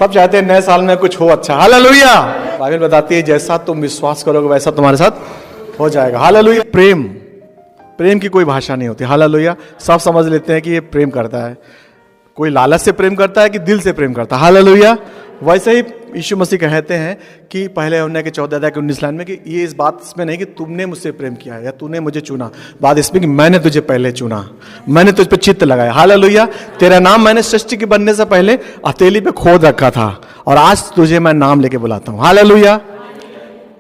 सब चाहते हैं नए साल में कुछ हो अच्छा। हालेलुया। बाइबल बताती है जैसा तुम विश्वास करोगे वैसा तुम्हारे साथ हो जाएगा। हालेलुया। प्रेम की कोई भाषा नहीं होती। हालेलुया। सब समझ लेते हैं कि ये प्रेम करता है, कोई लालच से प्रेम करता है कि दिल से प्रेम करता है। हालेलुया। वैसे ही यीशु मसीह कहते हैं कि पहले यूहन्ना के 14-19 लाइन में कि ये इस बात इसमें नहीं कि तुमने मुझसे प्रेम किया या तूने मुझे चुना, बात इसमें कि मैंने तुझे पहले चुना, मैंने तुझ पे चित्त लगाया। हालेलुया। तेरा नाम मैंने सृष्टि के बनने से पहले हथेली पे खोद रखा था और आज तुझे मैं नाम लेके बुलाता हूँ। हालेलुया।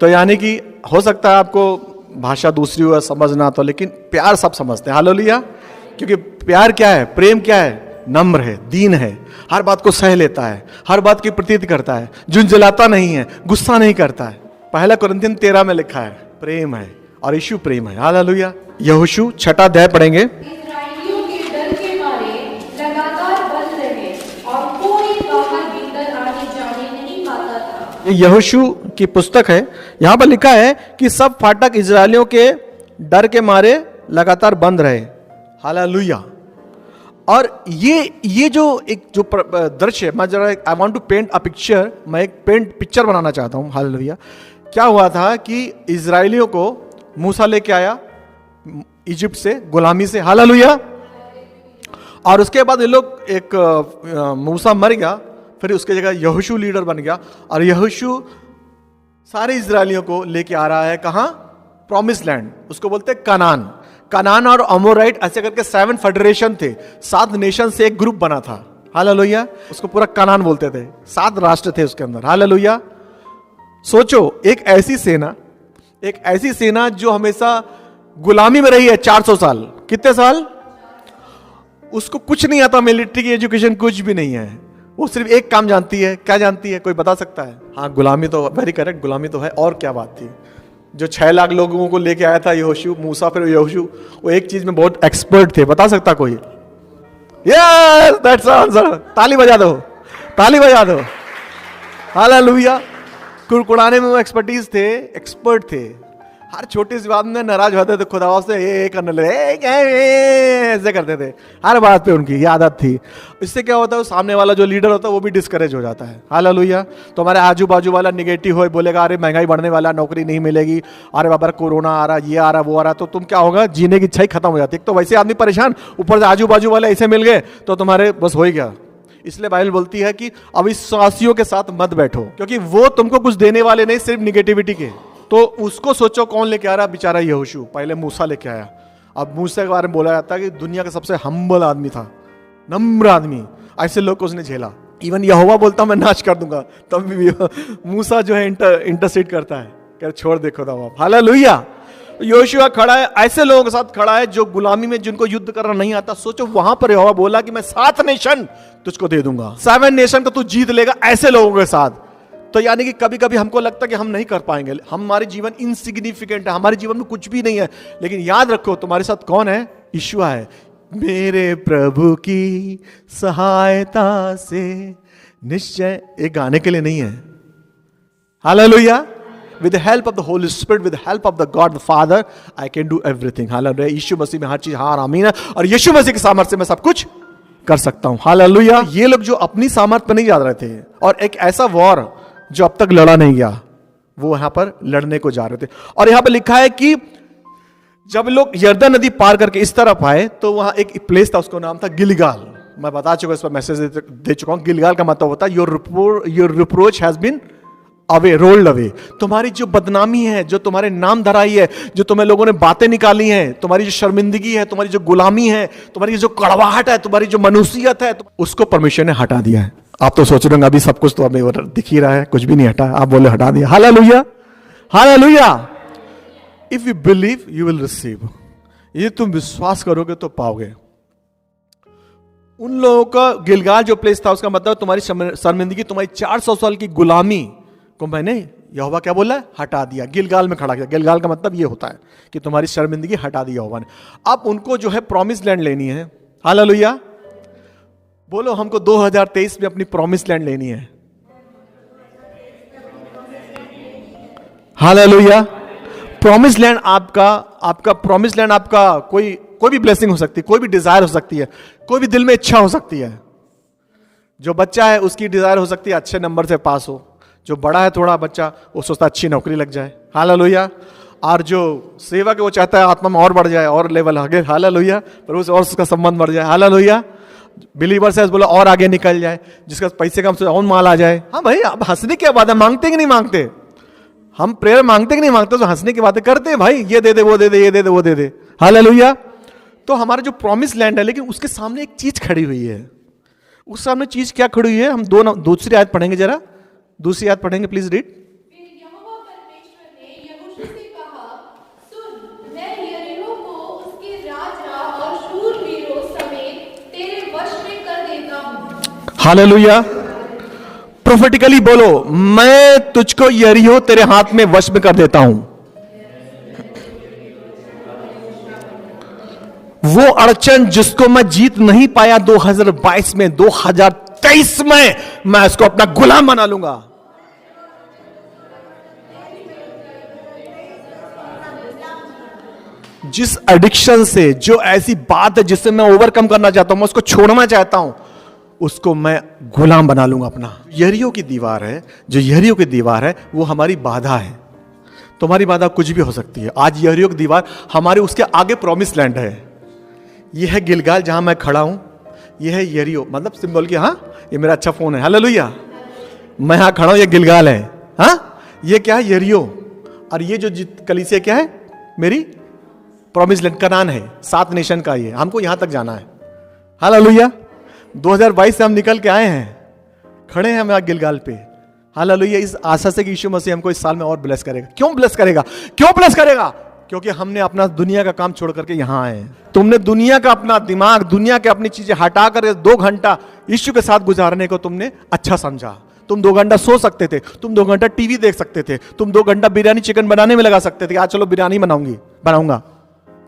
तो यानी कि हो सकता है आपको भाषा दूसरी हो समझना तो, लेकिन प्यार सब समझते हैं। हालेलुया। क्योंकि प्यार क्या है, प्रेम क्या है, नम्र है, दीन है, हर बात को सह लेता है, हर बात की प्रतीत करता है, झुंझलाता नहीं है, गुस्सा नहीं करता है। पहला कुरिन्थियन 13 में लिखा है प्रेम है और यीशु प्रेम है। हालेलुया। यहोशू 6 अध्याय पढ़ेंगे। इस्राएलियों के डर के मारे लगातार बंद रहे और कोई बाहर भीतर आने जाने नहीं पाता था। ये यहोशू की पुस्तक है। यहां पर लिखा है कि सब फाटक इस्राएलियों के डर के मारे लगातार बंद रहे। हालेलुया। और ये जो एक जो दृश्य है, मैं जरा I want to paint a picture, मैं एक पिक्चर बनाना चाहता हूं। हालेलुया। क्या हुआ था कि इजरायलियों को मूसा लेके आया इजिप्ट से, गुलामी से। हालेलुया। और उसके बाद ये लोग एक मूसा मर गया, फिर उसके जगह यहोशू लीडर बन गया और यहोशू सारे इजरायलियों को लेके आ रहा है कहां, प्रॉमिस लैंड, उसको बोलते हैं कनान। कनान और अमोराइट ऐसे करके 7 फेडरेशन थे, 7 नेशन से एक ग्रुप बना था। हालेलुया। उसको पूरा कनान बोलते थे, 7 राष्ट्र थे उसके अंदर। हालेलुया। सोचो एक ऐसी सेना जो हमेशा गुलामी में रही है 400 साल। कितने साल? उसको कुछ नहीं आता, मिलिट्री की एजुकेशन कुछ भी नहीं है, वो सिर्फ एक काम जानती है। क्या जानती है, कोई बता सकता है? हाँ, गुलामी तो, वेरी करेक्ट, गुलामी तो है। और क्या बात थी? जो 6 लाख लोगों को लेके आया था यहोशू, मूसा फिर यहोशू, वो एक चीज में बहुत एक्सपर्ट थे। बता सकता कोई? Yes, that's answer. ताली बजा दो, ताली बजा दो। हालेलुया। कुड़कुड़ाने में वो एक्सपर्टीज थे, एक्सपर्ट थे। हर छोटी सी बात में नाराज होते थे, खुदा से ये करने लगे, ऐसे करते थे हर बात पे, उनकी ये आदत थी। इससे क्या होता है, सामने वाला जो लीडर होता है वो भी डिस्करेज हो जाता है। हालेलुया। तो हमारे आजू बाजू वाला निगेटिव हो, बोलेगा अरे महंगाई बढ़ने वाला, नौकरी नहीं मिलेगी, अरे बाबा कोरोना आ रहा, ये आ रहा, वो आ रहा, तो तुम क्या होगा, जीने की इच्छा ही खत्म हो जाती है। तो वैसे आदमी परेशान, ऊपर से आजू बाजू वाले ऐसे मिल गए तो तुम्हारे बस हो ही गया। इसलिए बाइबल बोलती है कि अविश्वासियों के साथ मत बैठो, क्योंकि वो तुमको कुछ देने वाले नहीं, सिर्फ निगेटिविटी के। तो उसको सोचो कौन लेके आ रहा, बेचारा यहोशू। पहले मूसा लेके आया। अब मूसा के बारे में बोला जाता है कि दुनिया का सबसे हम्बल आदमी था, नम्र आदमी। ऐसे लोग को उसने झेला। इवन यहोवा बोलता मैं नाश कर दूंगा, तब भी मूसा जो है इंटरसीड करता है, कह छोड़ देखो दावा। हालेलुया। यहोशू खड़ा है, ऐसे लोगों के साथ खड़ा है जो गुलामी में, जिनको युद्ध करना नहीं आता। सोचो वहां पर यहोवा बोला कि मैं 7 नेशन तुझको दे दूंगा, 7 नेशन को तू जीत लेगा ऐसे लोगों के साथ। तो यानी कि कभी कभी हमको लगता है कि हम नहीं कर पाएंगे, हमारी जीवन इनसिग्निफिकेंट है, हमारे जीवन में कुछ भी नहीं है। लेकिन याद रखो तुम्हारे साथ कौन है? यीशुआ है। मेरे प्रभु की सहायता से निश्चय, एक गाने के लिए नहीं है। Hallelujah. With the help of the Holy Spirit, with the help of the God the Father, I can do everything. Hallelujah. यीशु मसीह में हर चीज हार आमीन है, और यीशु मसीह के सामर्थ्य से मैं सब कुछ कर सकता हूं। हालेलुया। ये लोग जो अपनी सामर्थ्य पर नहीं जा रहे थे, और एक ऐसा वॉर जो अब तक लड़ा नहीं गया, वो यहां पर लड़ने को जा रहे थे। और यहां पर लिखा है कि जब लोग यरदन नदी पार करके इस तरफ आए तो वहां एक प्लेस था, उसका नाम था गिलगाल। मैं बता चुका, इस पर मैसेज दे चुका हूं। गिलगाल का मतलब होता है your reproach has been away, rolled away. तुम्हारी जो बदनामी है, जो तुम्हारे नाम धराई है, जो तुम्हें लोगों ने बातें निकाली हैं, तुम्हारी जो शर्मिंदगी है, तुम्हारी जो गुलामी है, तुम्हारी जो कड़वाहट है, तुम्हारी जो मनुष्यत है, उसको परमेश्वर ने हटा दिया है। आप तो सोच रहे होंगे अभी सब कुछ तो हमें दिख ही रहा है, कुछ भी नहीं हटा। आप बोले हटा दिया। Hallelujah. Hallelujah. If you believe you will receive. ये तुम विश्वास करोगे तो पाओगे। उन लोगों का गिलगाल जो प्लेस था, उसका मतलब तुम्हारी शर्मिंदगी, तुम्हारी 400 साल की गुलामी को मैंने, यहोवा क्या बोला है, हटा दिया। गिलगाल में खड़ा किया। गिलगाल का मतलब ये होता है कि तुम्हारी शर्मिंदगी हटा दी यहोवा ने। अब उनको जो है प्रॉमिस लैंड लेनी है। हालेलुया। बोलो हमको 2023 में अपनी प्रॉमिस लैंड लेनी है। हालेलुया। प्रॉमिस लैंड आपका प्रॉमिस लैंड आपका कोई भी ब्लेसिंग हो सकती है, कोई भी डिजायर हो सकती है, कोई भी दिल में इच्छा हो सकती है। जो बच्चा है उसकी डिजायर हो सकती है अच्छे नंबर से पास हो, जो बड़ा है थोड़ा बच्चा वो सोचता है अच्छी नौकरी लग जाए, हालेलुया। और जो सेवक है वो चाहता है आत्मा में और बढ़ जाए, और लेवल आगे, हालेलुया, पर उस और उसका संबंध बढ़ जाए, हालेलुया। बिलीवर्स है बोला और आगे निकल जाए, जिसका पैसे का हमसे और माल आ जाए। हाँ भाई, अब हंसने की बात है, मांगते कि नहीं मांगते? हम प्रेयर मांगते कि नहीं मांगते? तो हंसने की बातें करते हैं भाई, ये दे दे वो दे दे, ये दे दे वो दे दे, हालेलुया। तो हमारा जो प्रॉमिस लैंड है, लेकिन उसके सामने एक चीज खड़ी हुई है। उस सामने चीज क्या खड़ी हुई है? हम दूसरी आयत पढ़ेंगे, जरा दूसरी आयत पढ़ेंगे, प्लीज रीड। फिर यहोवा परमेश्वर ने यहोशू से कहा, सुन, मैं यरीहो को उसके राजा और शूरवीरों समेत तेरे वश में कर देता हूँ। हालेलुया। प्रोफेटिकली बोलो, मैं तुझको यरीहो तेरे हाथ में वश में कर देता हूं। वो अड़चन जिसको मैं जीत नहीं पाया 2022 में, 2023 में मैं उसको अपना गुलाम बना लूंगा। जिस एडिक्शन से, जो ऐसी बात है जिससे मैं ओवरकम करना चाहता हूं, मैं उसको छोड़ना चाहता हूं, उसको मैं गुलाम बना लूंगा अपना। यरीहो की दीवार है, जो यरीहो की दीवार है वो हमारी बाधा है। तुम्हारी बाधा कुछ भी हो सकती है। आज यरीहो की दीवार हमारे, उसके आगे प्रॉमिस लैंड है। यह है गिलगाल जहां मैं खड़ा हूं, यह है यरीहो, मतलब सिंबल की, हाँ ये मेरा अच्छा फोन है, हालेलुया। मैं यहां खड़ा हूं, ये गिलगाल है, हाँ ये क्या है? यरीहो। और ये जो कलीसिया क्या है? मेरी प्रॉमिस लैंड, कनान है, 7 नेशन का। ये हमको यहां तक जाना है, हालेलुया। 2022 से हम निकल के आए हैं, खड़े हैं हम यहाँ गिलगाल पे, हालेलुया। इस आशा से कि यीशु मसीह हमको इस साल में और ब्लेस करेगा। क्यों ब्लेस करेगा? क्यों ब्लेस करेगा? क्योंकि हमने अपना दुनिया का काम छोड़ करके यहां आए हैं। तुमने दुनिया का अपना दिमाग, दुनिया के अपनी चीजें हटा कर 2 घंटा यीशु के साथ गुजारने को तुमने अच्छा समझा। तुम 2 घंटा सो सकते थे, तुम 2 घंटा टीवी देख सकते थे, तुम 2 घंटा बिरयानी चिकन बनाने में लगा सकते थे, आज चलो बिरयानी बनाऊंगा।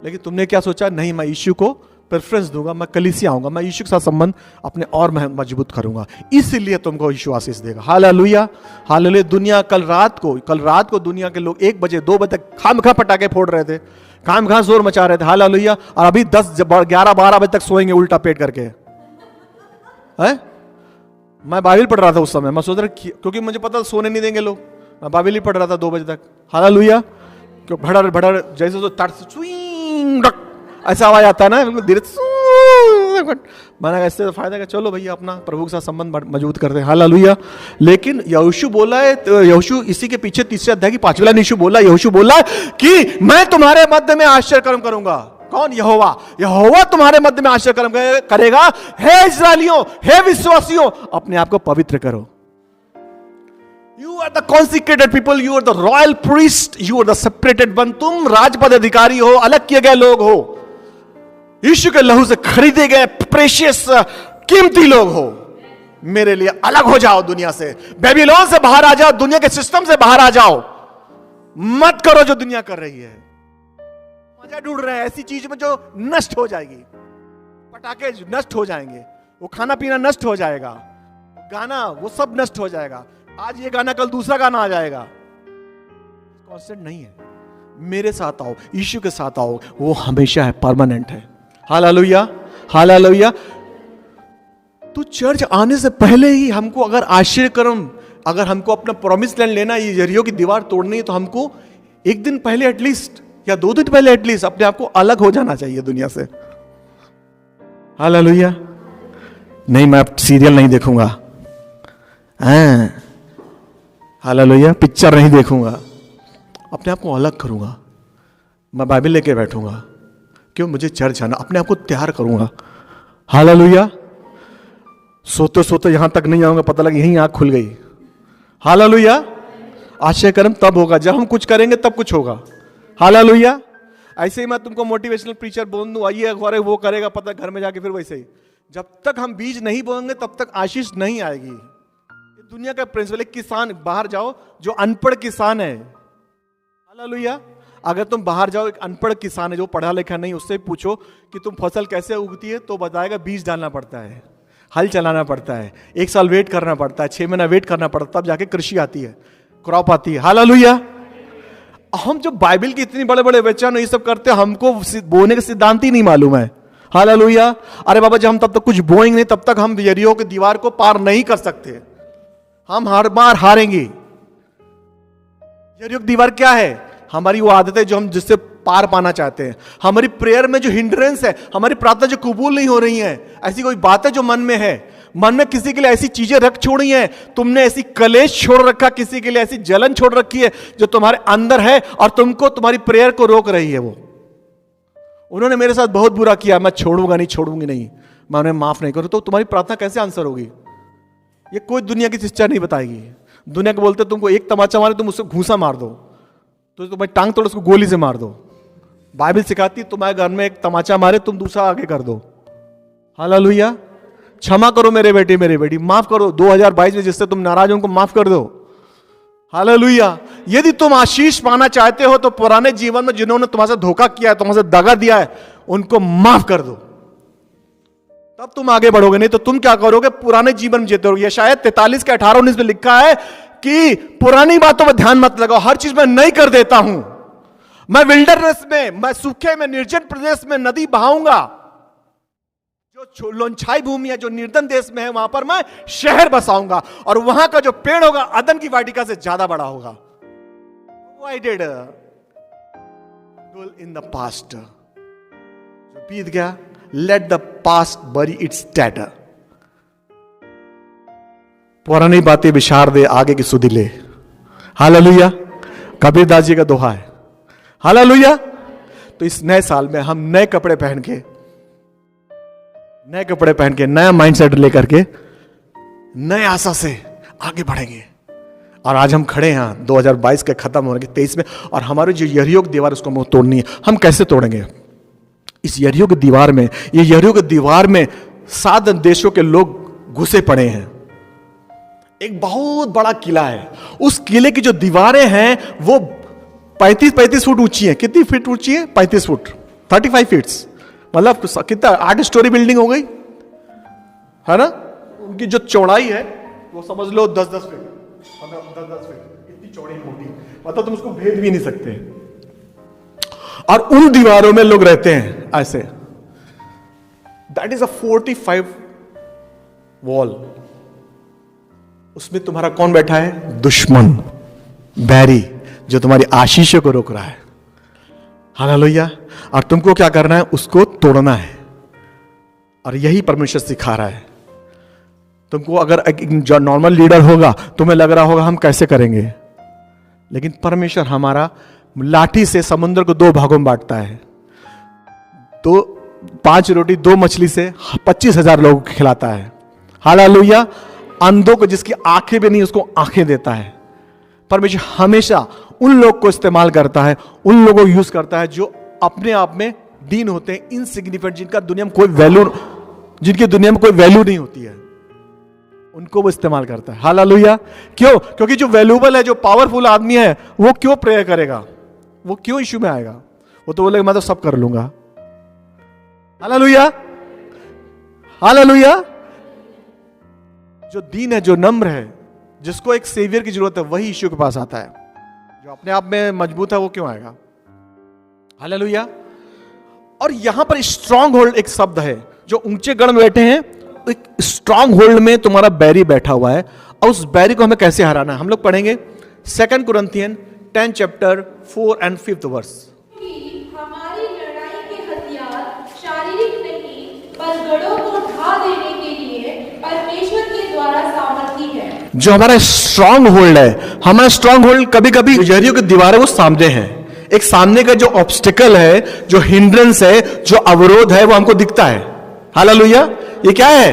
लेकिन तुमने क्या सोचा? नहीं, मैं यीशु को प्रेफरेंस दूंगा, मैं कलीसिया आऊंगा, मैं यीशु के साथ संबंध अपने और मजबूत करूंगा, इसलिए तुमको यीशु आशीष देगा, हालेलुया, हालेलुया। दुनिया कल रात को दुनिया के लोग 1 बजे 2 बजे तक खामखा पटाखे फोड़ रहे थे, खामखा जोर मचा रहे थे, हालेलुया। और अभी 10 11 12 बजे तक सोएंगे उल्टा पेट करके, है? मैं बाइबल पढ़ रहा था उस समय, मैं सोच रहा, क्योंकि मुझे पता सोने नहीं देंगे लोग, मैं बाइबल ही पढ़ रहा था 2 बजे तक, हालेलुया। क्यों भड़र भड़र जैसे तो तट ऐसा आवाज आता है ना, बिल्कुल धीरे। मैंने कहा इससे तो फायदा है, चलो भैया अपना प्रभु के साथ संबंध मजबूत करते हैं, हालेलुया। लेकिन यहोशू बोला है, तो यहोशू इसी के पीछे 3 अध्याय की 5वीं लाइन यहोशू बोला, यहोशू बोला कि मैं तुम्हारे मध्य में आश्चर्य कर्म करूंगा। कौन? यहोवा। यहोवा तुम्हारे मध्य में आश्चर्य कर्म करेगा। हे इस्राएलियों, हे विश्वासियों, अपने आप को पवित्र करो। You are the consecrated people, you are the royal priest, you are the separated one। तुम राजपद अधिकारी हो, अलग किए गए लोग हो, यीशु के लहू से खरीदे गए प्रेशियस कीमती लोग हो। मेरे लिए अलग हो जाओ दुनिया से, बेबीलोन से बाहर आ जाओ, दुनिया के सिस्टम से बाहर आ जाओ, मत करो जो दुनिया कर रही है। मजा ढूंढ रहे हैं ऐसी चीज में जो नष्ट हो जाएगी, पटाखे नष्ट हो जाएंगे, वो खाना पीना नष्ट हो जाएगा, गाना वो सब नष्ट हो जाएगा। आज ये गाना कल दूसरा गाना आ जाएगा, कांस्टेंट नहीं है। मेरे साथ आओ, यीशु के साथ आओ, वो हमेशा है, परमानेंट है, हालेलुया, हालेलुया। तो चर्च आने से पहले ही हमको अगर आश्चर्य कर्म, अगर हमको अपना प्रॉमिस लैंड लेना, ये यरीहो की दीवार तोड़नी है, तो हमको 1 दिन पहले एटलीस्ट, या 2 दिन पहले एटलीस्ट अपने आप को अलग हो जाना चाहिए दुनिया से, हालेलुया। नहीं, मैं सीरियल नहीं देखूंगा, हालेलुया, पिक्चर नहीं देखूंगा, अपने आप को अलग करूंगा, मैं बाइबल लेके बैठूंगा, क्यों? मुझे चर्च आना, अपने आप को तैयार करूंगा, हालेलुया। सोते सोते यहां तक नहीं आऊंगा, पता लगा यहीं आंख खुल गई, हालेलुया। आश्चर्य कर्म तब होगा जब हम कुछ करेंगे, तब कुछ होगा, हालेलुया। ऐसे ही मैं तुमको मोटिवेशनल प्रीचर बोल दूं, आइए वो करेगा, पता घर में जाके फिर वैसे ही, जब तक हम बीज नहीं बोएंगे तब तक आशीष नहीं आएगी। दुनिया का प्रिंसिपल, एक किसान बाहर जाओ जो अनपढ़ किसान है, हालेलुया। अगर तुम बाहर जाओ, एक अनपढ़ किसान है जो पढ़ा लिखा नहीं, उससे पूछो कि तुम फसल कैसे उगती है, तो बताएगा बीज डालना पड़ता है, हल चलाना पड़ता है, 1 साल वेट करना पड़ता है, 6 महीना वेट करना पड़ता है, तब जाके कृषि आती है, क्रॉप आती है, हालेलुया। हम जो बाइबल की इतनी बड़े बड़े वचन ये सब करते हैं, हमको बोने का सिद्धांत ही नहीं मालूम है, हालेलुया। अरे बाबा, जब हम तब तक कुछ बोएंगे नहीं, तब तक हम यरीहो की दीवार को पार नहीं कर सकते। हम हर बार हारेंगे। यरीहो की दीवार क्या है? हमारी वो आदतें जो हम जिससे पार पाना चाहते हैं, हमारी प्रेयर में जो हिंड्रेंस है, हमारी प्रार्थना जो कबूल नहीं हो रही है, ऐसी कोई बातें जो मन में है, मन में किसी के लिए ऐसी चीजें रख छोड़ी हैं, तुमने ऐसी कलेश छोड़ रखा, किसी के लिए ऐसी जलन छोड़ रखी है जो तुम्हारे अंदर है और तुमको तुम्हारी प्रेयर को रोक रही है। वो उन्होंने मेरे साथ बहुत बुरा किया, मैं छोड़ूंगा नहीं, छोड़ूंगी नहीं, मैं उन्हें माफ नहीं करूं, तो तुम्हारी प्रार्थना कैसे आंसर होगी? ये कोई दुनिया की शिक्षा नहीं बताएगी। दुनिया के बोलते तुमको एक तमाचा मारे, तुम उससे घूसा मार दो, तो तुम्हारी टांग तोड़ उसको गोली से मार दो। बाइबल सिखाती तुम्हारे घर में एक तमाचा मारे, तुम दूसरा आगे कर दो। हालेलुया। क्षमा करो मेरे बेटे मेरी बेटी, माफ करो। 2022 में जिससे तुम नाराज हो उनको माफ कर दो। हालेलुया। यदि तुम आशीष पाना चाहते हो तो पुराने जीवन में जिन्होंने तुम्हारे साथ धोखा किया है, तुम्हारे साथ दगा दिया है, उनको माफ कर दो, तब तुम आगे बढ़ोगे। नहीं तो तुम क्या करोगे? पुराने जीवन में जीते रहोगे। ये शायद 43 के 18-19 में लिखा है कि पुरानी बातों पर ध्यान मत लगाओ, हर चीज मैं नहीं कर देता हूं। मैं विल्डरनेस में, मैं सूखे में, निर्जन प्रदेश में नदी बहाऊंगा। जो लोनछाई भूमि है, जो निर्जन देश में है, वहां पर मैं शहर बसाऊंगा और वहां का जो पेड़ होगा अदन की वाटिका से ज्यादा बड़ा होगा। I did in the past, जो बीत गया, let the past bury its dead। पुरानी बातें विचार दे, आगे की सुधि ले। हालेलुया। कबीरदास जी का दोहा है। हालेलुया। तो इस नए साल में हम नए कपड़े पहन के, नया माइंडसेट लेकर के, नए आशा से आगे बढ़ेंगे। और आज हम खड़े हैं 2022 के खत्म होने के 23 में, और हमारी जो यरीहो की दीवार उसको हमें तोड़नी है। हम कैसे तोड़ेंगे? इस यरीहो की दीवार में, ये यरीहो की दीवार में 7 देशों के लोग घुसे पड़े हैं। एक बहुत बड़ा किला है, उस किले की जो दीवारें हैं वो 35 फुट ऊंची है। कितनी फीट ऊंची है? 35 फुट, 35 फीट, मतलब कितना 8 स्टोरी बिल्डिंग हो गई है ना। उनकी जो चौड़ाई है वो समझ लो 10-10 फीट, 10-10 फीट, इतनी चौड़ी मोटी, मतलब तुम उसको भेद भी नहीं सकते। और उन दीवारों में लोग रहते हैं ऐसे। That is a 45 wall. उसमें तुम्हारा कौन बैठा है? दुश्मन, बैरी, जो तुम्हारी आशीषों को रोक रहा है। हालेलुया। और तुमको क्या करना है? उसको तोड़ना है। और यही परमेश्वर सिखा रहा है तुमको। अगर जो नॉर्मल लीडर होगा, तुम्हें लग रहा होगा हम कैसे करेंगे, लेकिन परमेश्वर हमारा लाठी से समुद्र को 2 भागों में बांटता है। तो 5 रोटी 2 मछली से 25,000 लोगों को खिलाता है। हालेलुया। अंधों को, जिसकी आंखें भी नहीं, उसको आंखें देता है। परमेश्वर हमेशा उन लोग को इस्तेमाल करता है, उन लोगों को यूज करता है जो अपने आप में दीन होते हैं, इनसिग्निफिकेंट, जिनकी दुनिया में कोई वैल्यू नहीं होती है, उनको वो इस्तेमाल करता है। हालेलुया। क्यों? क्योंकि जो वैल्यूबल है, जो पावरफुल आदमी है, वो क्यों प्रेयर करेगा? वो क्यों इश्यू में आएगा? वो तो बोलेगा मैं तो सब कर लूंगा। हालेलुया। हालेलुया। जो दीन है, जो नम्र है, जिसको एक सेवियर की जरूरत है, वही यीशु के पास आता है। जो अपने आप में मजबूत है वो क्यों आएगा? हालेलुया। और यहां पर स्ट्रांग होल्ड एक शब्द है। जो ऊंचे गढ़ में बैठे हैं, एक स्ट्रांग होल्ड में तुम्हारा बैरी बैठा हुआ है, और उस बैरी को हमें कैसे हराना है हम लोग पढ़ेंगे 2 कुरिन्थियन 10 चैप्टर 4 and 5 वर्स। हमारी लड़ाई के हथियार शारीरिक नहीं, पर गढ़ों को ढा देने के लिए परमेश्वर के द्वारा सामर्थी है। जो हमारा स्ट्रांग होल्ड है, हमारा स्ट्रांग होल्ड कभी कभी यरीहो की दीवारें वो सामने हैं। एक सामने का जो ऑब्स्टिकल है, जो हिंड्रेंस है, जो अवरोध है, वो हमको दिखता है। हालेलुया। ये क्या है?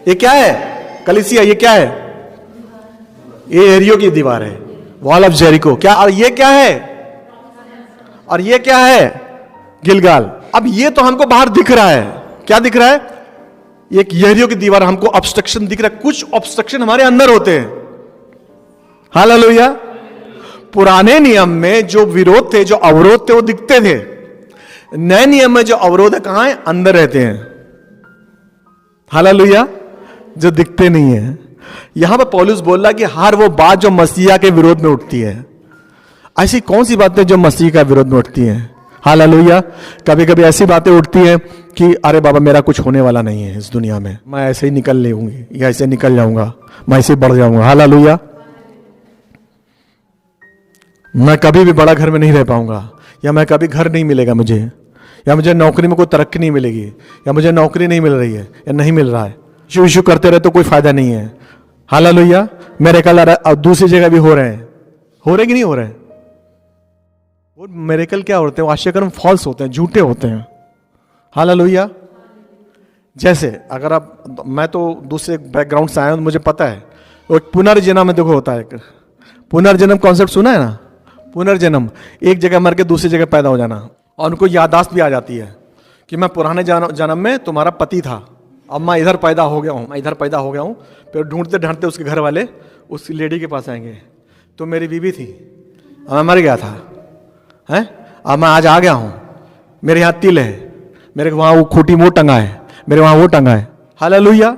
ये क्या है? कलीसिया, ये क्या है? ये यरीहो की दीवार है, वॉल ऑफ जेरिको। क्या? और ये क्या है? और ये क्या है? गिलगाल। अब ये तो हमको बाहर दिख रहा है। क्या दिख रहा है? एक यरीहो की दीवार, हमको ऑब्स्ट्रक्शन दिख रहा है। कुछ ऑब्स्ट्रक्शन हमारे अंदर होते हैं। हालेलुया। पुराने नियम में जो विरोध थे, जो अवरोध थे, वो दिखते थे। नए नियम में जो अवरोध है, कहां है? अंदर रहते हैं। हालेलुया। जो दिखते नहीं है। यहां पर पौलुस बोल रहा है कि हर वो बात जो मसीहा के विरोध में उठती है। ऐसी कौन सी बातें जो मसीह का विरोध में उठती हैं? हालेलुया। कभी कभी ऐसी बातें उठती हैं कि अरे बाबा मेरा कुछ होने वाला नहीं है इस दुनिया में, मैं ऐसे ही निकल लेऊंगी या ऐसे निकल जाऊंगा, मैं ऐसे बढ़ जाऊंगा। हालेलुया। मैं कभी भी बड़ा घर में नहीं रह पाऊंगा, या मैं कभी घर नहीं मिलेगा मुझे, या मुझे नौकरी में कोई तरक्की नहीं मिलेगी, या मुझे नौकरी नहीं मिल रही है या नहीं मिल रहा है। इशू इशू करते रहे तो कोई फायदा नहीं है। हालेलुया। मेरे कल दूसरी जगह भी हो रहे हैं, हो रहे कि नहीं हो रहे? वो मिरेकल क्या होते हैं? वो आश्चर्यकर्म फॉल्स होते हैं, झूठे होते हैं। हालेलुया। जैसे अगर आप, मैं तो दूसरे बैकग्राउंड से आया हूं, मुझे पता है वो पुनर्जन्म में देखो होता है। पुनर्जन्म कॉन्सेप्ट सुना है ना? पुनर्जन्म, एक जगह मर के दूसरी जगह पैदा हो जाना, और उनको याददाश्त भी आ जाती है कि मैं पुराने जन्म में तुम्हारा पति था, अब मैं इधर पैदा हो गया हूँ, मैं इधर पैदा हो गया हूँ। फिर ढूंढते ढूंढते उसके घर वाले उस लेडी के पास आएंगे, तो मेरी बीवी थी, अब मैं मर गया था, हैं, अब मैं आज आ गया हूँ, मेरे यहाँ तिल है, मेरे वहाँ वो खूटी वो टंगा है, मेरे वहाँ वो टंगा है। हालेलुया।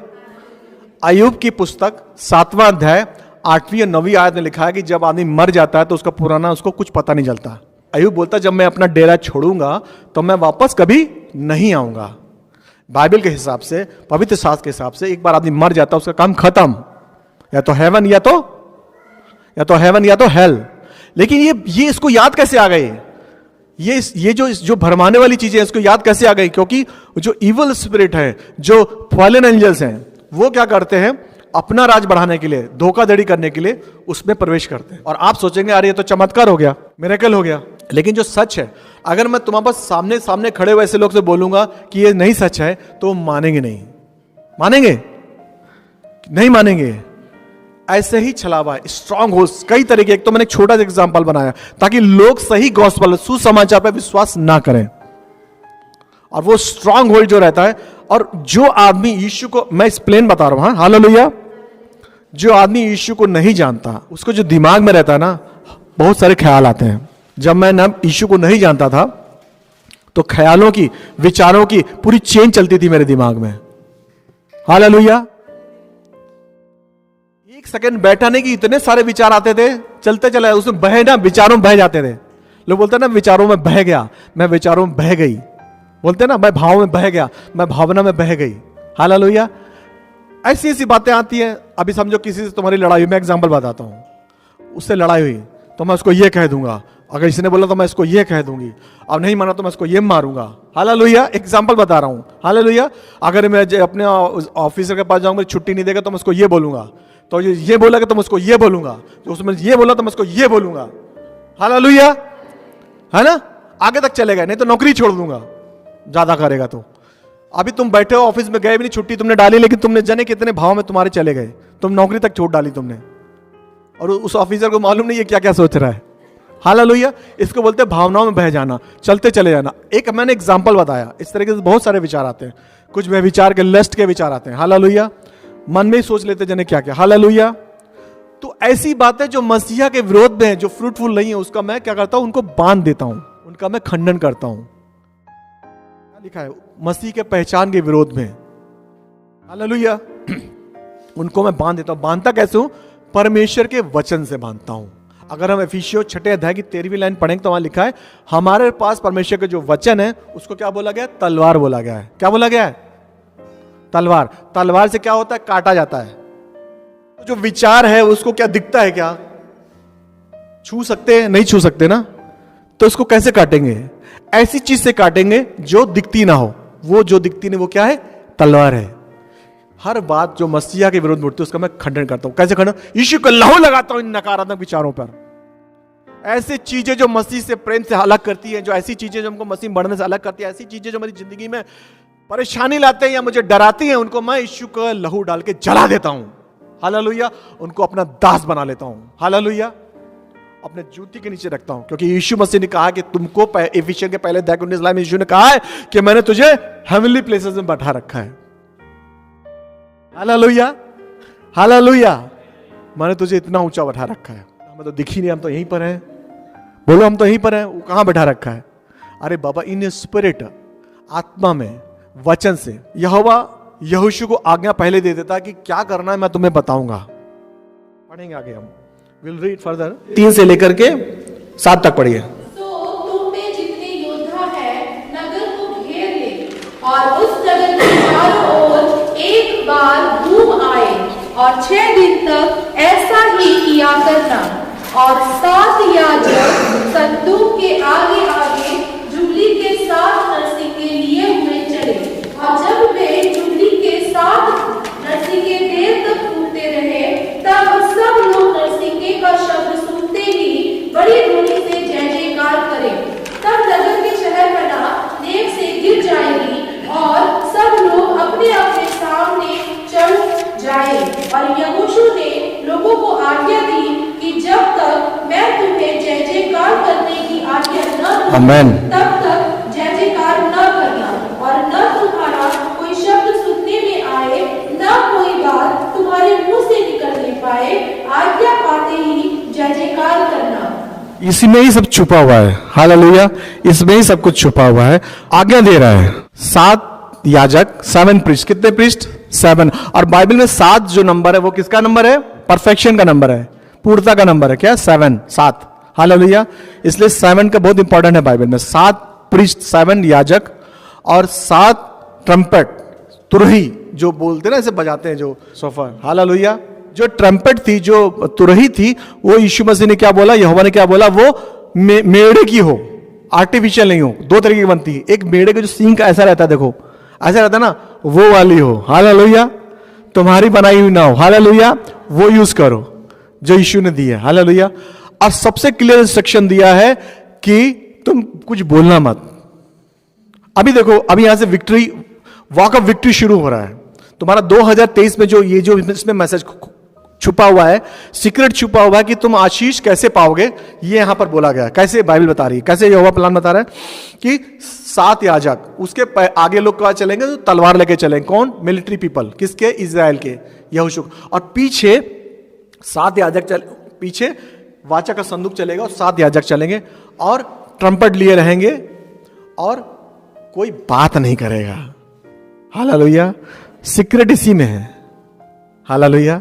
अय्यूब की पुस्तक 7वां अध्याय 8वीं और 9वीं आयत में लिखा है कि जब आदमी मर जाता है तो उसका पुराना उसको कुछ पता नहीं चलता। अय्यूब बोलता जब मैं अपना डेरा छोड़ूंगा तो मैं वापस कभी नहीं आऊंगा। बाइबल के हिसाब से, पवित्र शास्त्र के हिसाब से, एक बार आदमी मर जाता है उसका काम खत्म, या तो हेवन या तो हेवन या तो हेल। लेकिन ये इसको याद कैसे आ गई? ये जो भरमाने वाली चीजें इसको याद कैसे आ गई? क्योंकि जो इवल स्पिरिट है, जो फॉलन एंजल्स हैं, वो क्या करते हैं? अपना राज बढ़ाने के लिए, धोखाधड़ी करने के लिए उसमें प्रवेश करते हैं। और आप सोचेंगे अरे ये तो चमत्कार हो गया, मिरेकल हो गया। लेकिन जो सच है, अगर मैं तुम्हारे पास सामने सामने खड़े हुए ऐसे लोग से बोलूंगा कि ये नहीं सच है, तो मानेंगे नहीं, मानेंगे नहीं मानेंगे। ऐसे ही छलावा स्ट्रांग होल्ड कई तरीके। एक तो मैंने एक छोटा सा एग्जांपल बनाया ताकि लोग सही गॉस्पेल सुसमाचार पर विश्वास ना करें, और वो स्ट्रांग होल्ड जो रहता है। और जो आदमी यीशु को, मैं इस प्लेन बता रहा हूं, हाँ, हालेलुया, जो आदमी यीशु को नहीं जानता, उसको जो दिमाग में रहता है ना, बहुत सारे ख्याल आते हैं। जब मैं ना यीशु को नहीं जानता था तो ख्यालों की, विचारों की पूरी चेन चलती थी मेरे दिमाग में। हालेलुया। एक सेकंड बैठा नहीं कि इतने सारे विचार आते थे, चलते चले, उसमें बह ना, विचारों में बह जाते थे। लोग बोलते ना विचारों में बह गया, मैं विचारों में बह गई, बोलते ना मैं भाव में बह गया, मैं भावना में बह गई। हालेलुया। ऐसी ऐसी बातें आती हैं। अभी समझो किसी से तुम्हारी लड़ाई हुई, मैं एग्जांपल बताता हूं, उससे लड़ाई हुई तो मैं उसको ये कह दूंगा, अगर इसने बोला तो मैं इसको ये कह दूंगी, अब नहीं माना तो मैं इसको ये मारूंगा। हालेलुया। एग्जांपल बता रहा हूं। हालेलुया। अगर मैं अपने ऑफिसर के पास जाऊंगा, छुट्टी नहीं देगा तो मैं उसको ये बोलूंगा, तो ये बोलेगा तो मैं उसको ये बोलूंगा, जो उसमें ये बोला तो मैं उसको ये बोलूंगा। हालेलुया, है ना? आगे तक चलेगा, नहीं तो नौकरी छोड़ दूंगा ज्यादा करेगा तो। अभी तुम बैठे हो ऑफिस में, गए भी नहीं, छुट्टी तुमने डाली, लेकिन तुमने जाने कितने भाव में तुम्हारे चले गए, तुम नौकरी तक छोड़ डाली तुमने, और उस ऑफिसर को मालूम नहीं है क्या क्या सोच रहा है। हालेलुया। इसको बोलते हैं भावनाओं में बह जाना, चलते चले जाना। एक मैंने एग्जांपल बताया, इस तरीके से बहुत सारे विचार आते हैं। कुछ व्यभिचार के, लस्ट के विचार आते हैं। हालेलुया। मन में ही सोच लेते जाने क्या क्या। हालेलुया। तो ऐसी बातें जो मसीहा के विरोध में है, जो फ्रूटफुल नहीं है, उसका मैं क्या करता हूं? उनको बांध देता हूं, उनका मैं खंडन करता हूं। लिखा है मसीह के पहचान के विरोध में। हालेलुया। उनको मैं बांध देता हूं। बांधता कैसे हूं? परमेश्वर के वचन से बांधता हूं। अगर हम एफिसियों 6 अध्याय की 13वीं लाइन पढ़ेंगे तो वहां लिखा है हमारे पास परमेश्वर के जो वचन है उसको क्या बोला गया? तलवार बोला गया है। क्या बोला गया है? तलवार। तलवार से क्या होता है? काटा जाता है। तो जो विचार है उसको क्या दिखता है? क्या छू सकते हैं? नहीं छू सकते ना, तो उसको कैसे काटेंगे? ऐसी चीज से काटेंगे जो दिखती ना हो। वो जो दिखती नहीं वो क्या है? तलवार है। हर बात जो मसीहा के विरोध में उठती है उसका मैं खंडन करता हूं। कैसे खंडन? यीशु को लहू लगाता हूं इन नकारात्मक विचारों पर। ऐसी चीजें जो मसीह से प्रेम से अलग करती है, जो ऐसी चीजें जो हमको मसीह बढ़ने से अलग करती है, ऐसी चीजें जो मेरी जिंदगी में परेशानी लाते हैं या मुझे डराती हैं, उनको मैं यीशु का लहू डाल के जला देता हूं। हालेलुया। उनको अपना दास बना लेता हूं। हालेलुया। अपने जूती के नीचे रखता हूं, क्योंकि यीशु मसीह ने कहा कि तुमको, एफिसियन के पहले अध्याय 19 में यीशु ने कहा है कि मैंने तुझे हेवनली प्लेसेस में बैठा रखा है। हालेलुया। हालेलुया। मैंने तुझे इतना ऊंचा बैठा रखा है। हमें तो दिखी नहीं, हम तो यहीं पर हैं। बोलो हम तो यहीं पर हैं। वो कहां बैठा रखा है? अरे बाबा, इन स्पिरिट, आत्मा में, वचन से। यहोवा यहोशू को आज्ञा पहले दे देता कि क्या करना है मैं तुम्हें बताऊंगा। पढ़ेंगे आगे हम। We'll read further। 3 से लेकर के 7 तक पढ़िए। तो तुम में जितने योद्धा और उस नगर के चारों ओर एक बार घूम आए और 6 दिन तक ऐसा ही किया करना। और 7 याजक संदूक के आगे आगे जुबली के 7 नरसिंगे लिए हुए चले, और जब वे जुबली के 7 नरसिंगे देर तक फूटते रहे, तब सब लोग नरसिंगे का शब्द सुनते ही बड़ी ध्वनि से जय जयकार करें। तब नगर की शहरपनाह नेक से गिर जाएगी और सब लोग अपने अपने सामने चढ़ जाए। और यहोशू ने लोगों को आज्ञा दी कि जब तक मैं तुम्हें जय जयकार करने की आज्ञा न दूं, तब तक जय जयकार न करना, और न तुम्हारा कोई शब्द सुनने में आए, न कोई बात तुम्हारे मुंह से निकलने पाए। आज्ञा पाते ही जय जयकार करना। इसी में ही सब छुपा हुआ है। हालेलुया, इसमें ही सब कुछ छुपा हुआ है। आज्ञा दे रहा है। 7 याजक, 7 प्रीस्ट। कितने प्रीस्ट? 7। और बाइबल में 7 जो नंबर है वो किसका नंबर है? परफेक्शन का नंबर है, पूर्णता का नंबर है। क्या? 7। हालेलुया। इसलिए 7 का बहुत इंपॉर्टेंट है बाइबल में। 7 प्रीस्ट, 7 याजक और 7 ट्रम्पेट, तुरही जो बोलते ना, ऐसे बजाते हैं जो सोफर। हालेलुया। जो ट्रम्पेट थी, जो तुरही थी, वो यीशु मसीह ने क्या बोला, यहोवा ने क्या बोला, वो मेढ़े की हो, आर्टिफिशियल नहीं हो। 2 तरीके की बनती है। एक मेढ़े का जो सींग का ऐसा रहता है, देखो ऐसा रहता है ना, वो वाली हो। हालेलुया। तुम्हारी बनाई हुई ना हो। हालेलुया। वो यूज करो जो यीशु ने दी है। हालेलुया। और सबसे क्लियर इंस्ट्रक्शन दिया है कि तुम कुछ बोलना मत। अभी देखो, अभी यहां से विक्ट्री, वॉक ऑफ विक्ट्री शुरू हो रहा है तुम्हारा 2023 में। जो ये जो इसमें मैसेज छुपा हुआ है, सीक्रेट छुपा हुआ है कि तुम आशीष कैसे पाओगे, ये यहां पर बोला गया है। कैसे बाइबल बता रही है, कैसे यहोवा प्लान बता रहा है कि 7 याजक, उसके आगे लोग कहां चलेंगे? तो तलवार लेके चलेंगे। कौन? Military people. किसके? इजराइल के, यहोशू। और पीछे 7 याजक पीछे वाचा का संदूक चलेगा और 7 याजक चलेंगे और ट्रम्पेट लिए रहेंगे और कोई बात नहीं करेगा। हालेलुया। सीक्रेट इसी में है। हालेलुया।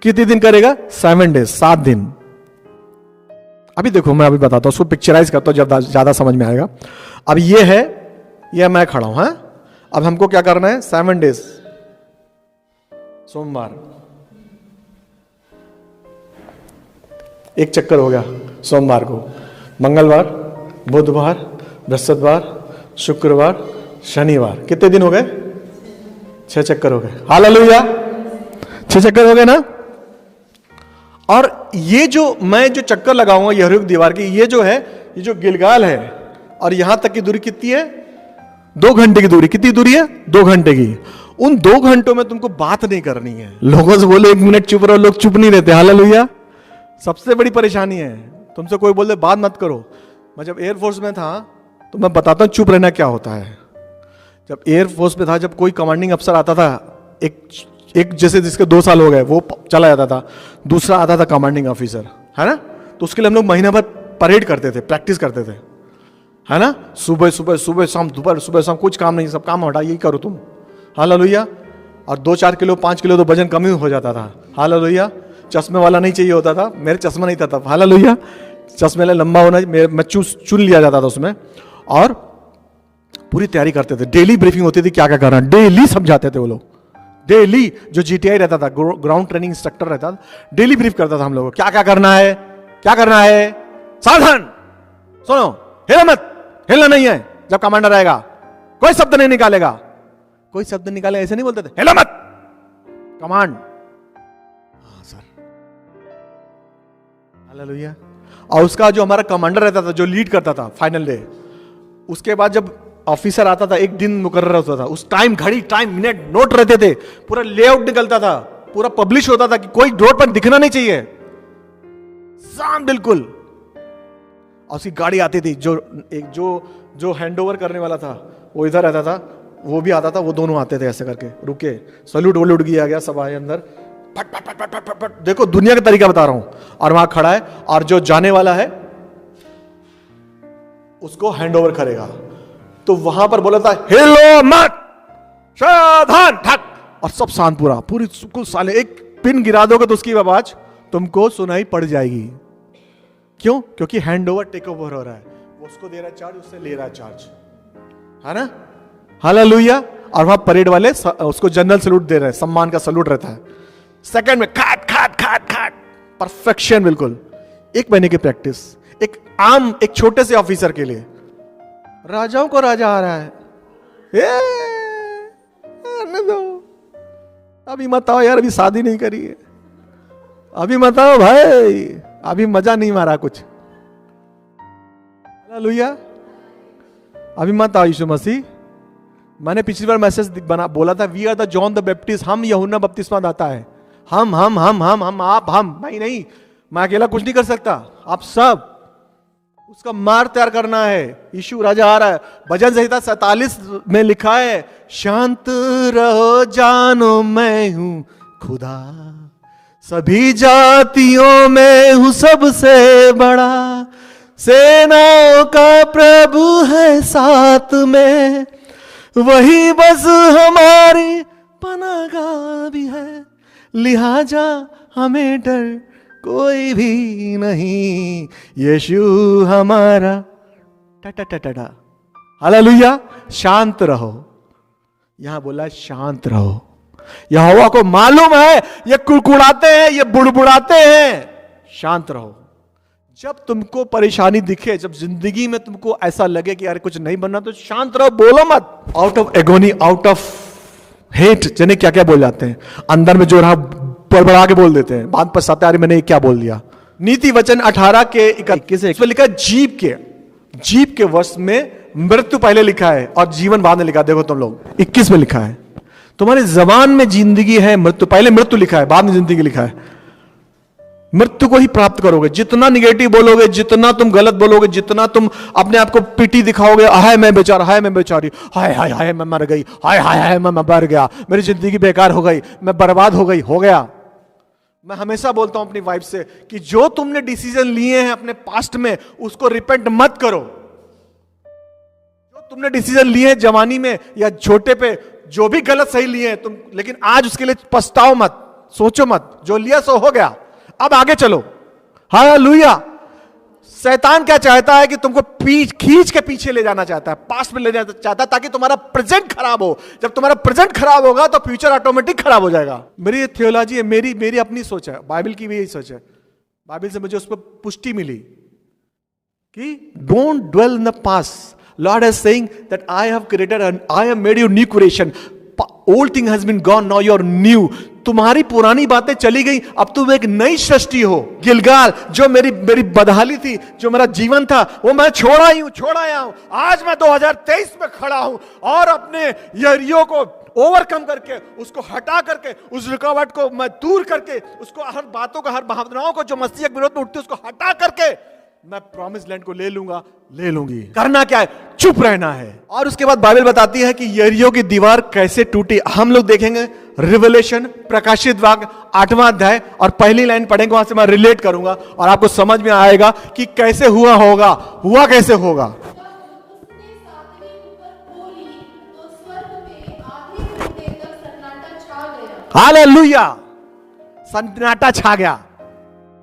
कितने दिन करेगा? 7 डेज, 7 दिन। अभी देखो, मैं अभी बताता हूं, उसको पिक्चराइज करता हूं, जब ज्यादा समझ में आएगा। अब ये है, ये मैं खड़ा हूं। अब हमको क्या करना है? 7 डेज। सोमवार एक चक्कर हो गया, सोमवार को, मंगलवार, बुधवार, बृहस्पतिवार, शुक्रवार, शनिवार। कितने दिन हो गए? 6 चक्कर हो गए। हालेलुया। 6 चक्कर हो गए ना। और ये जो मैं जो चक्कर लगाऊंगा यरीहो की दीवार की, ये जो है, ये जो गिलगाल है, और यहां तक की दूरी कितनी है? 2 घंटे की दूरी। कितनी दूरी है? 2 घंटे की। उन 2 घंटों में तुमको बात नहीं करनी है। लोगों से बोले 1 मिनट चुप रहो, लोग चुप नहीं रहते। हालेलुया। सबसे बड़ी परेशानी है, तुमसे कोई बोल दे बात मत करो। मैं जब एयरफोर्स में था तो मैं बताता हूं चुप रहना क्या होता है। जब एयरफोर्स में था, जब कोई कमांडिंग अफसर आता था, एक जैसे जिसके 2 साल हो गए, वो चला जाता था, दूसरा आता था कमांडिंग ऑफिसर, है ना। तो उसके लिए हम लोग महीना भर परेड करते थे, प्रैक्टिस करते थे, है ना। सुबह सुबह, सुबह शाम, दोपहर, सुबह शाम, कुछ काम नहीं, सब काम हटा, यही करो तुम। हालेलुया। और 2-4 किलो, 5 किलो तो वजन कम ही हो जाता था। हालेलुया। चश्मे वाला नहीं चाहिए होता था, मेरे चश्मा नहीं था तब। हालेलुया। चश्मे लंबा होना, मैं चुन लिया जाता था उसमें, और पूरी तैयारी करते थे। डेली ब्रीफिंग होती थी, क्या क्या करना, डेली समझाते थे वो लोग। डेली जो जीटीआई रहता था, ग्राउंड ट्रेनिंग इंस्ट्रक्टर रहता था, डेली ब्रीफ करता था हम लोगों को, क्या क्या करना है, क्या करना है। सावधान, सुनो, हिला मत, हिलना नहीं है। जब कमांडर आएगा कोई शब्द नहीं निकालेगा, कोई शब्द निकाले ऐसे नहीं बोलते थे, हिला मत, कमांड। हाँ सर। हालेलुया। और उसका जो हमारा कमांडर रहता था, जो लीड करता था फाइनल डे, उसके बाद जब ऑफिसर आता था, एक दिन मुकर्रर होता था, उस टाइम घड़ी, टाइम, मिनट, नोट रहते थे, पूरा लेआउट निकलता था, पूरा पब्लिश होता था कि कोई रोड पर दिखना नहीं चाहिए, शाम बिल्कुल। और उसकी गाड़ी आती थी, जो हैंडओवर करने वाला था वो इधर रहता था, वो भी आता था, वो दोनों आते थे ऐसे करके, रुके, सल्यूट वल्यूट किया गया, सब आए अंदर, फट फट फट फट फट फट। देखो दुनिया का तरीका बता रहा हूं। और वहां खड़ा है, और जो जाने वाला है उसको हैंडओवर करेगा। तो वहां पर बोला था, हिलो मत, सावधान, ठक, और सब शांत, पूरी कुल साले, एक पिन गिरा दोगे तो उसकी आवाज तुमको सुनाई पड़ जाएगी। क्यों? क्योंकि हैंड ओवर टेक ओवर हो रहा है, वो उसको दे रहा है चार्ज, उससे ले रहा है चार्ज, है ना। हालेलुया। और वहां परेड वाले उसको जनरल सैल्यूट दे रहे हैं, सम्मान का सैल्यूट रहता है। सेकंड में खाट खाट खाट खाट, परफेक्शन बिल्कुल। 1 महीने की प्रैक्टिस, एक छोटे से ऑफिसर के लिए। राजाओं को राजा आ रहा है, दो अभी मत आओ यार, अभी शादी नहीं करी है, अभी मत आओ भाई, अभी मजा नहीं मारा कुछ। हालेलुया। अभी मत आओ यीशु मसीह। मैंने पिछली बार मैसेज बोला था, we are the John the Baptist, हम यूहन्ना बपतिस्मा दाता है। हम आप नहीं, मैं अकेला कुछ नहीं कर सकता, आप सब। उसका मार्ग तैयार करना है। यीशु राजा आ रहा है। भजन संहिता 47 में लिखा है, शांत रहो जानो मैं हूं खुदा, सभी जातियों में हूं सबसे बड़ा, सेनाओं का प्रभु है साथ में, वही बस हमारी पनागा भी है, लिहाजा हमें डर कोई भी नहीं, यीशु हमारा टा। हालेलुया। शांत रहो, यहां बोला शांत रहो। यहोवा को मालूम है ये कुड़कुड़ाते हैं, ये बुड़बुड़ाते हैं। शांत रहो। जब तुमको परेशानी दिखे, जब जिंदगी में तुमको ऐसा लगे कि यार कुछ नहीं बनना, तो शांत रहो, बोलो मत। Out of agony, out of hate, जने क्या क्या बोल जाते हैं, अंदर में जो रहा बड़बड़ा के बोल देते हैं, बाद पछताते यार मैंने क्या बोल दिया। नीति वचन 18 के 21 इसमें लिखा है, जीव के वर्ष में मृत्यु पहले लिखा है और जीवन बाद में लिखा है। देखो तुम लोग 21 में लिखा है, तुम्हारी जबान में जिंदगी है, मृत्यु पहले मृत्यु लिखा है, बाद में जिंदगी लिखा है। मृत्यु को ही प्राप्त करोगे। जितना निगेटिव बोलोगे, जितना तुम गलत बोलोगे, जितना तुम अपने आप को पीटी दिखाओगे, हाय मैं बेचारा, हाय मैं बेचारी, हाय हाय हाय मैं मर गई, हाय हाय हाय मैं मर गया, मेरी जिंदगी बेकार हो गई, मैं बर्बाद हो गई, हो गया। मैं हमेशा बोलता हूं अपनी वाइफ से कि जो तुमने डिसीजन लिए हैं अपने पास्ट में, उसको रिपेंट मत करो। जो तुमने डिसीजन लिए हैं जवानी में या छोटे पे, जो भी गलत सही लिए हैं तुम, लेकिन आज उसके लिए पछताओ मत, सोचो मत। जो लिया सो हो गया, अब आगे चलो। हालेलुया। शैतान क्या चाहता है कि तुमको खींच के पीछे ले जाना चाहता है, पास्ट में ले जाना चाहता है, ताकि तुम्हारा प्रेजेंट खराब हो। जब तुम्हारा प्रेजेंट खराब होगा तो फ्यूचर ऑटोमेटिक खराब हो जाएगा। मेरी थियोलॉजी है, मेरी अपनी सोच है, बाइबल की भी यही सोच है। बाइबल से मुझे उस पर पुष्टि मिली कि don't dwell in the past, Lord is saying that I have created, I have made you new creation, old thing has been gone, now you are new. तुम्हारी पुरानी बातें चली गई, अब तुम एक नई सृष्टि हो। गिलगाल जो मेरी बदहाली थी, जो मेरा जीवन था, वो मैं छोड़ा आया हूं। आज मैं 2023 में खड़ा हूं और अपने यरियो को ओवरकम करके, उसको हटा करके, उस रुकावट को मैं दूर करके, उसको हर बातों को, हर भावनाओं को जो मसीह के विरोध में उठती है, उसको हटा करके मैं प्रॉमिस लैंड को ले लूंगी। करना क्या है? चुप रहना है। और उसके बाद बाइबल बताती है कि यरीहो की दीवार कैसे टूटी। हम लोग देखेंगे रिवलेशन, प्रकाशित वाक्य 8वां अध्याय, और पहली लाइन पढ़ेंगे, वहां से मैं रिलेट करूंगा और आपको समझ में आएगा कि कैसे हुआ कैसे होगा। उसने सातवीं ऊपर खोली तो स्वर्ग में आधे घंटे तक सन्नाटा छा गया। हालेलुया। सन्नाटा छा गया।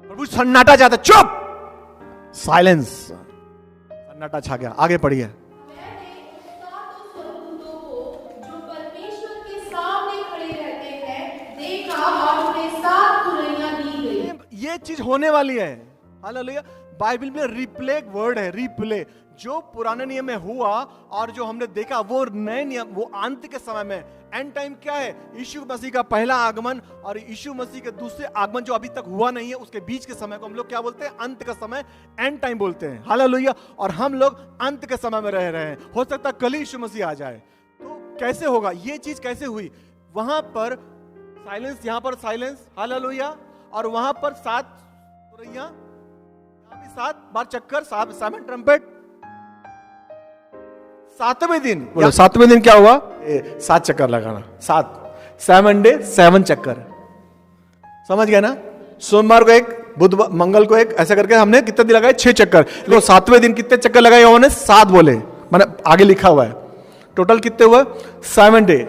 प्रभु सन्नाटा चाहता, चुप, साइलेंस। सन्नाटा छा गया। आगे पढ़िए। मैंने उन सातों स्वर्गदूतों को जो परमेश्वर के सामने खड़े रहते हैं देखा, और उन्हें 7 तुरहियां दी गई। ये चीज होने वाली है। हालेलुया। बाइबल में रिप्ले एक वर्ड है, रिप्ले। जो पुराने नियम में हुआ और जो हमने देखा, वो नए नियम, वो अंत के समय में। एंड टाइम क्या है? यीशु मसीह का पहला आगमन और यीशु मसीह के दूसरे आगमन जो अभी तक हुआ नहीं है, उसके बीच के समय को हम लोग क्या बोलते हैं? अंत का समय, एंड टाइम बोलते हैं। हालेलुया। और हम लोग अंत के समय में रह रहे हैं। हो सकता है कल ही यीशु मसीह आ जाए। तो कैसे होगा ये चीज? कैसे हुई? वहां पर साइलेंस, यहां पर साइलेंस, हालेलुया। और वहां पर 7 तुरहियां, यहां भी 7 बार चक्कर, 7 ट्रम्पेट। 7वें दिन, 7वें दिन क्या हुआ? 7 चक्कर लगाना। 7 डे 7 चक्कर। समझ गया ना? सोमवार को 1, बुधवार, मंगल को 1, ऐसा करके हमने कितने दिन लगाए? 6 चक्कर। तो 7वें दिन कितने चक्कर लगाए उन्होंने? 7 बोले, मैंने आगे लिखा हुआ है। टोटल कितने हुए? 7 डे।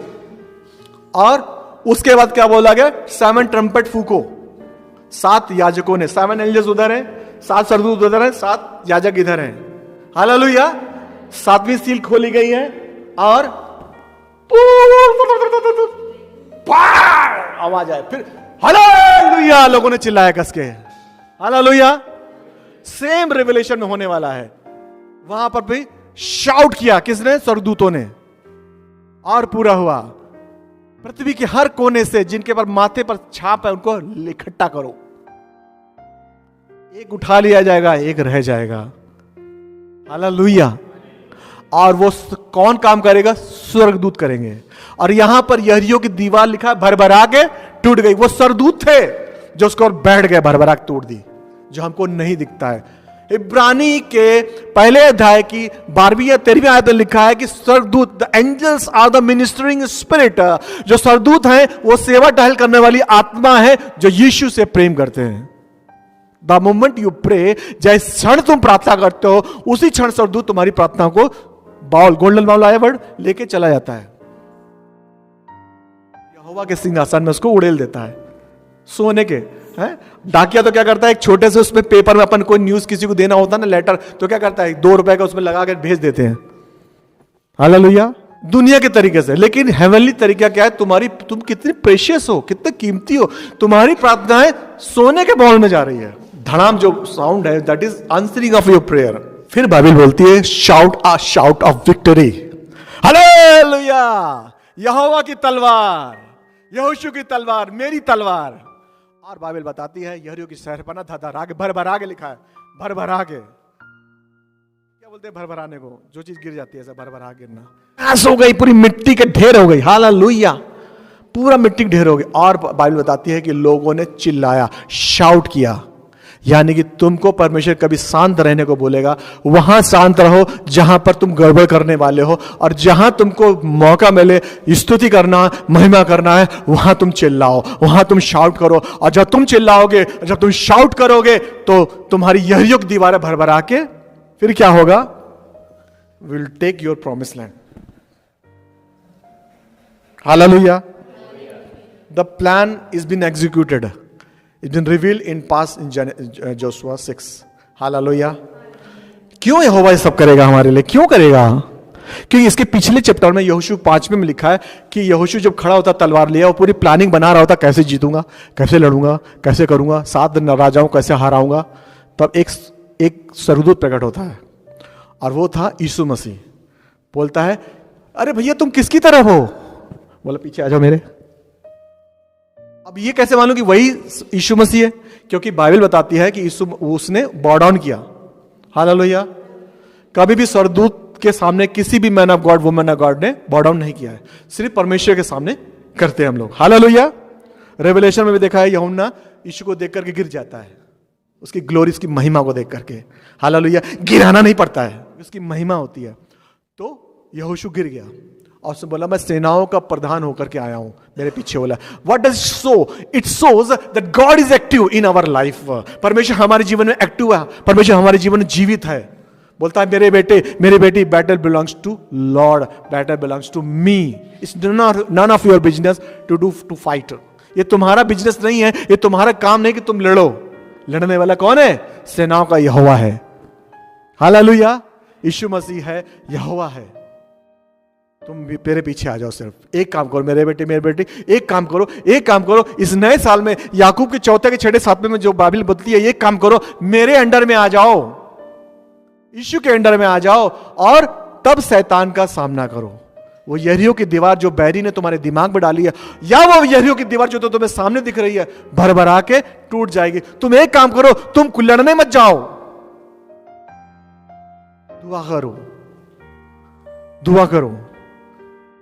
और उसके बाद क्या बोला गया? 7 ट्रम्पेट फूको। 7 याजकों ने, 7 एंजल्स उधर है, 7 सरदूत उधर है, 7 याजक इधर हैं। हालेलुया। 7वीं सील खोली गई है और आवाज आए, फिर हालेलुया लोगों ने चिल्लाया कस के, हालेलुया। सेम रेवलेशन में होने वाला है। वहां पर भी शाउट किया किसने? स्वर्गदूतों ने। और पूरा हुआ। पृथ्वी के हर कोने से जिनके पर माथे पर छाप है उनको इकट्ठा करो। एक उठा लिया जाएगा, एक रह जाएगा। हालेलुया। और वो कौन काम करेगा? स्वर्गदूत करेंगे। और यहां पर यरीहो की दीवार लिखा है भरभरा के टूट गई। वो स्वर्गदूत थे जो उसको और बैठ गए, भरभरा के तोड़ दी, जो हमको नहीं दिखता है। इब्रानी के पहले अध्याय की 12वीं या 13वीं आयत में लिखा है कि स्वर्गदूत, the angels are the ministering spirit, जो स्वर्गदूत हैं वो सेवा टहल करने वाली आत्मा है जो यीशु से प्रेम करते हैं। द मोमेंट यू प्रे, जिस क्षण तुम प्रार्थना करते हो उसी क्षण स्वर्गदूत तुम्हारी प्रार्थना को बाउल, गोल्डन बाउल आया वर्ड, लेके चला जाता है। यहोवा के सिंहासन में उसको उड़ेल देता है सोने के। डाकिया तो क्या करता है, एक छोटे से उसमें पेपर में अपन कोई न्यूज किसी को देना होता है ना, लेटर, तो क्या करता है 2 रुपए का उसमें लगा कर भेज देते हैं। हालेलुया। दुनिया के तरीके से। लेकिन हेवनली तरीका क्या है? तुम कितनी प्रेशियस हो, कितने कीमती हो। तुम्हारी प्रार्थनाएं सोने के बाउल में जा रही है। धड़ाम जो साउंड है, that is answering of your prayer. फिर बाइबल बोलती है शाउट ऑफ विक्ट्री। हालेलुया। यहोवा की तलवार, यहोशू की तलवार, मेरी तलवार। और बाइबल बताती है यरीहो की शहरपनाह धड़धड़ा के, भरभरा के लिखा है, भरभरा के। क्या बोलते हैं भरभराने को? जो चीज गिर जाती है ऐसा भरभरा गिरना। ऐसा हो गई, पूरी मिट्टी के ढेर हो गई। हालेलुया। पूरा मिट्टी के ढेर हो गई। और बाइबल बताती है कि लोगों ने चिल्लाया, शाउट किया। यानी कि तुमको परमेश्वर कभी शांत रहने को बोलेगा, वहां शांत रहो जहां पर तुम गड़बड़ करने वाले हो। और जहां तुमको मौका मिले स्तुति करना, महिमा करना है, वहां तुम चिल्लाओ, वहां तुम शाउट करो। और जब तुम चिल्लाओगे, जब तुम शाउट करोगे, तो तुम्हारी यरीहो की दीवारें भरभरा के फिर क्या होगा? Will take your promise land. Hallelujah. The plan is been executed, it's been revealed in past in Joshua 6. Hallelujah. क्यों यहोवा ये सब करेगा हमारे लिए? क्यों करेगा? क्योंकि इसके पिछले चैप्टर में यहोशू 5 में लिखा है कि यहोशू जब खड़ा होता तलवार लिया, वो पूरी प्लानिंग बना रहा होता, कैसे जीतूंगा, कैसे लड़ूंगा, कैसे करूंगा, 7 राजाओं कैसे हराऊंगा। तब एक स्वर्गदूत प्रकट होता है और वो था यीशु मसीह। बोलता है, अरे भैया तुम किसकी तरफ हो? बोला पीछे आ जाओ मेरे। अब ये कैसे मालूम कि वही यीशु मसीह है? क्योंकि बाइबल बताती है कि उसने बॉ डाउन किया। हालेलुया। कभी भी स्वर्गदूत के सामने किसी भी man of God, woman of God ने बॉ डाउन नहीं किया है। सिर्फ परमेश्वर के सामने करते हैं हम लोग। हालेलुया। रेवलेशन में भी देखा है, यूहन्ना यीशु को देख करके गिर जाता है, उसकी ग्लोरी, उसकी महिमा को देख करके। हालेलुया। गिराना नहीं पड़ता है, उसकी महिमा होती है। तो यहोशू गिर गया और उसने बोला, मैं सेनाओं का प्रधान होकर के आया हूं, मेरे पीछे बोला। What does show? It shows that God is active in our life. परमेश्वर हमारे जीवन में एक्टिव है, परमेश्वर हमारे जीवन में जीवित है। बोलता है, मेरे बेटे, मेरी बेटी, battle belongs to Lord, battle belongs to me. It's none of your business to fight. ये तुम्हारा बिजनेस नहीं है, ये तुम्हारा काम नहीं कि तुम लड़ो। लड़ने वाला कौन है? सेनाओं का यहोवा है। हालेलुया। यीशु मसीह है, यहोवा है। तुम भी मेरे पीछे आ जाओ। सिर्फ एक काम करो मेरे बेटे, मेरे बेटी, एक काम करो, एक काम करो। इस नए साल में याकूब के 4 के 6 7 में जो बाइबल बदलती है, एक काम करो, मेरे अंडर में आ जाओ, यीशु के अंडर में आ जाओ और तब शैतान का सामना करो। वो यरीहो की दीवार जो बैरी ने तुम्हारे दिमाग में डाली है, या वो यरीहो की दीवार जो तो तुम्हें सामने दिख रही है, भरभरा के टूट जाएगी। तुम एक काम करो, तुम लड़ने मत जाओ, दुआ करो, दुआ करो।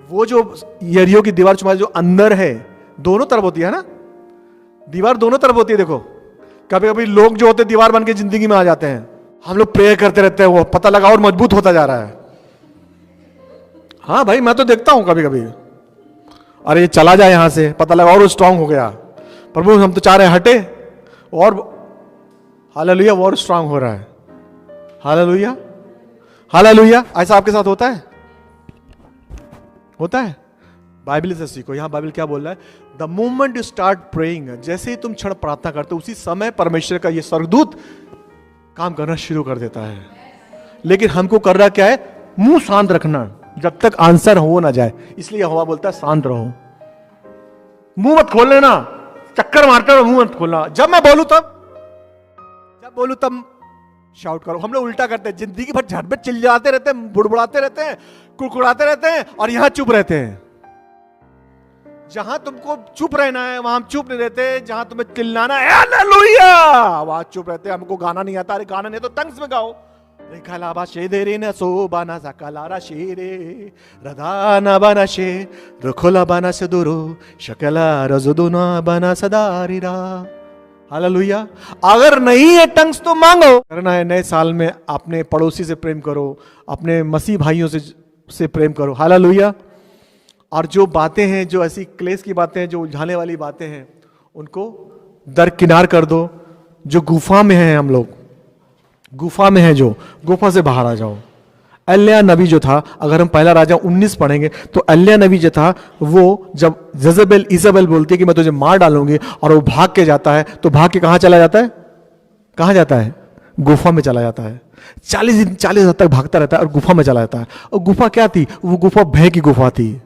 वो जो यरीहो की दीवार तुम्हारे जो अंदर है, दोनों तरफ होती है ना, दीवार दोनों तरफ होती है। देखो कभी कभी लोग जो होते दीवार बन के जिंदगी में आ जाते हैं, हम लोग प्रेयर करते रहते हैं, वो पता लगा और मजबूत होता जा रहा है। हाँ भाई, मैं तो देखता हूं कभी कभी, अरे ये चला जाए यहां से, पता लगा और स्ट्रांग हो गया। प्रभु हम तो चाह रहे हैं हटे, और हालेलुया वो और स्ट्रांग हो रहा है। Hallelujah, hallelujah. ऐसा आपके साथ होता है? होता है। बाइबल से सीखो। यहां बाइबल क्या बोल रहा है? The moment you start praying, जैसे ही तुम क्षण प्रार्थना करते हो, उसी समय परमेश्वर का ये स्वर्गदूत काम करना शुरू कर देता है। लेकिन हमको कर रहा क्या है? मुंह शांत रखना, जब तक आंसर हो ना जाए। इसलिए यहोवा बोलता है शांत रहो, मुंह मत खोल लेना, चक्कर मारते रहो, मुंह मत खोलना। जब मैं बोलूं तब शाउट करो। हम लोग उल्टा करते हैं, जिंदगी भर झट में चिल्लाते रहते हैं, बुड़बुड़ाते रहते हैं, कुड़कुड़ाते रहते हैं, और यहां चुप रहते हैं। जहां तुमको चुप रहना है वहां हम चुप नहीं रहते, जहां तुम्हें चिल्लाना है हालेलुया वहां चुप रहते हैं। हमको गाना नहीं आता, अरे गाना नहीं तो तंग्स में गाओ। रेखालाबा शेदेरे न सो बाना सकलारा शेरे रदाना बाना शे रखोला बाना से दुरो शकला रजुदुना बाना सदारिरा। हालेलुया। अगर नहीं है टंग्स तो मांगो। करना है नए साल में, अपने पड़ोसी से प्रेम करो, अपने मसीह भाइयों से प्रेम करो। हालेलुया। और जो बातें हैं, जो ऐसी क्लेश की बातें हैं, जो उलझाने वाली बातें हैं, उनको दरकिनार कर दो। जो गुफा में है, हम लोग गुफा में है, जो गुफा से बाहर आ जाओ। एलिया नबी जो था, अगर हम पहला राजा 19 पढ़ेंगे तो एलिया नबी जो था, वो जब इज़ाबेल बोलती है कि मैं तुझे मार डालूंगी, और वो भाग के जाता है, तो भाग के कहां चला जाता है? कहां जाता है? गुफा में चला जाता है। 40 दिन तक भागता रहता है और गुफा में चला जाता है। और गुफा क्या थी? वो गुफा भय की गुफा थी,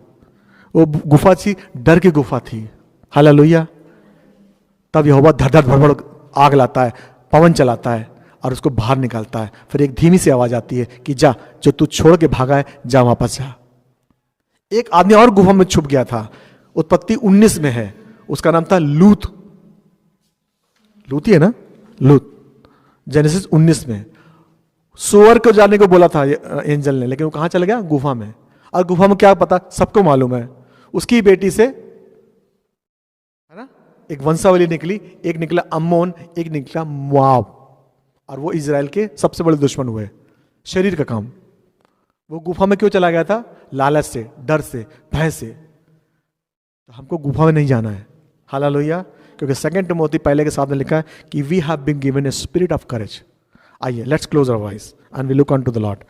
वो गुफा थी डर की गुफा थी। हालेलुया। तब यहोवा धड़ भड़बड़ आग लाता है, पवन चलाता है और उसको बाहर निकालता है। फिर एक धीमी सी आवाज आती है कि जा, जो तू छोड़ के भागा है जा वापस जा। एक आदमी और गुफा में छुप गया था, उत्पत्ति 19 में है, उसका नाम था लूत। लूत ही है ना? लूत। जेनेसिस 19 में सुअर को जाने को बोला था एंजल ने, लेकिन वो कहां चला गया? गुफा में। और गुफा में क्या पता? सबको मालूम है, उसकी बेटी से है ना एक वंशावली निकली, एक निकला अम्मोन, एक निकला मोआब, और वो इजराइल के सबसे बड़े दुश्मन हुए। शरीर का काम। वो गुफा में क्यों चला गया था? लालच से, डर से, भय से। तो हमको गुफा में नहीं जाना है। हालेलुया। क्योंकि 2 तिमोथी पहले के साथ में लिखा है कि we have been given a spirit of courage. आइए, let's close our eyes and we look on to the Lord.